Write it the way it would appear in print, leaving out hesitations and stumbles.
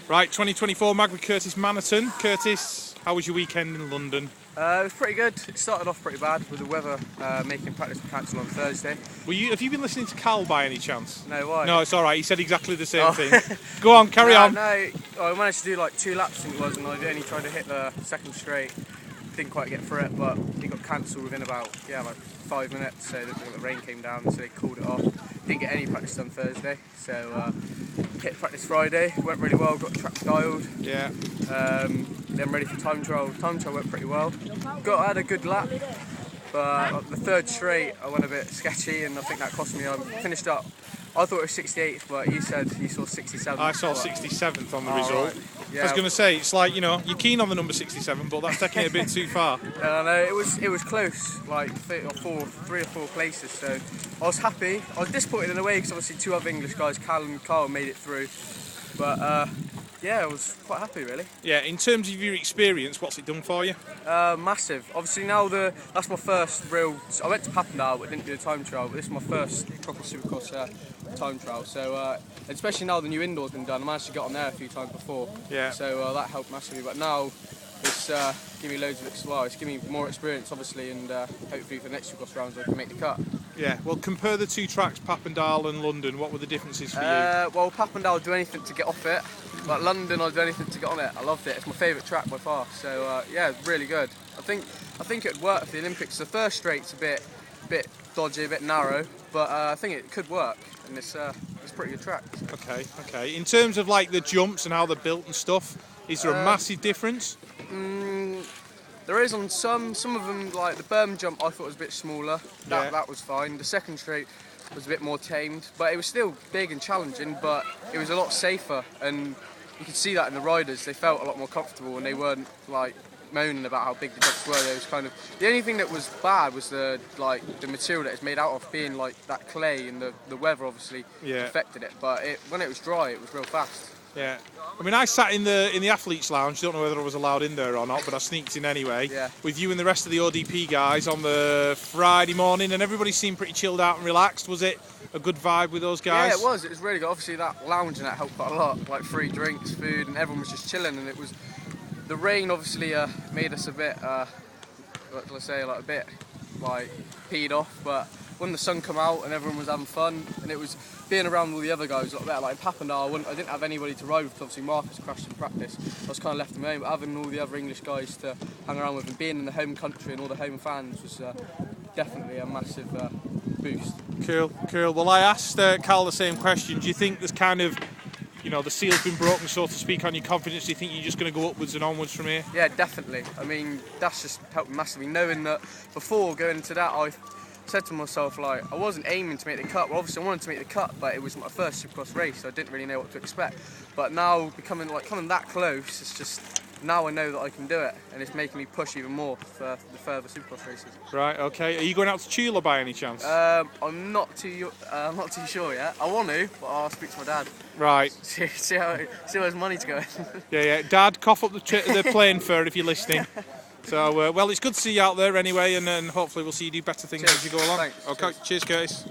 Right, 2024 mag with Curtis Manaton. Curtis, how was your weekend in London? It was pretty good. It started off pretty bad with the weather making practice cancel on Thursday. Have you been listening to Cal by any chance? No, why? No, it's all right. He said exactly the same thing. Go on, carry on. No, I managed to do like 2 laps, I think it was, and I only tried to hit the second straight. Didn't quite get through it, but it got cancelled within about like 5 minutes. So the rain came down, so they called it off. Didn't get any practice done Thursday, so hit practice Friday. Went really well. Got track dialed. Yeah. Then ready for time trial. Time trial went pretty well. I had a good lap, but the third straight I went a bit sketchy, and I think that cost me. I finished up. I thought it was 68th, but you said you saw 67th. I saw 67th on the result. Right. Yeah. I was going to say, it's like, you're keen on the number 67, but that's taking it a bit too far. No, it was close, like 3 or 4 places. So I was happy. I was disappointed in a way because obviously 2 other English guys, Cal and Carl, made it through. But yeah, I was quite happy really. Yeah, in terms of your experience, what's it done for you? Massive. Obviously now that's my first real. I went to Papendal but didn't do the time trial. But this is my first proper Supercross time trial. So especially now the new indoor's been done, I managed to get on there a few times before. Yeah. So that helped massively. But now it's giving me loads of it's giving me more experience obviously, and hopefully for the next Supercross rounds I can make the cut. Yeah. Well, compare the 2 tracks, Papendal and London. What were the differences for you? Well, Papendal I'd do anything to get off it. Like London, I'd do anything to get on it. I loved it. It's my favourite track by far. So yeah, really good. I think it'd work for the Olympics. The first straight's a bit dodgy, a bit narrow, but I think it could work, and it's a pretty good track. Okay. In terms of like the jumps and how they're built and stuff, is there a massive difference? There is on some of them. Like the berm jump, I thought was a bit smaller. That was fine. The second straight was a bit more tamed, but it was still big and challenging, but it was a lot safer, and you could see that in the riders. They felt a lot more comfortable, and they weren't like moaning about how big the jumps were. It was kind of the only thing that was bad was the material that it's made out of, being like that clay, and the weather obviously affected it. But when it was dry, it was real fast. Yeah. I mean, I sat in the athletes' lounge. Don't know whether I was allowed in there or not, but I sneaked in anyway. Yeah. With you and the rest of the ODP guys on the Friday morning, and everybody seemed pretty chilled out and relaxed. Was it a good vibe with those guys? Yeah, it was. It was really good. Obviously, that lounge and that helped quite a lot. Like free drinks, food, and everyone was just chilling. And it was the rain obviously made us a bit, what can I say, like a bit like peed off. But when the sun came out and everyone was having fun, and it was being around all the other guys a lot better. Like in Papendal, I didn't have anybody to ride with. Obviously, Marcus crashed in practice. I was kind of left on my own. But having all the other English guys to hang around with, and being in the home country and all the home fans was definitely a massive boost. Cool. Well, I asked Cal the same question. Do you think there's kind of, the seal's been broken, so to speak, on your confidence? Do you think you're just going to go upwards and onwards from here? Yeah, definitely. I mean, that's just helped me massively. Knowing that before going into that, I said to myself, like, I wasn't aiming to make the cut. Well, obviously I wanted to make the cut, but it was my first Supercross race, so I didn't really know what to expect. But now coming that close, it's just, now I know that I can do it, and it's making me push even more for the further Supercross races. Right. Okay. Are you going out to Chula by any chance? I'm not too sure yet. I want to, but I'll speak to my dad. Right. see how his money's going. Yeah. Dad, cough up the plane fare if you're listening. So, well, it's good to see you out there anyway, and hopefully we'll see you do better things as you go along. Thanks. Okay. Cheers, Curtis.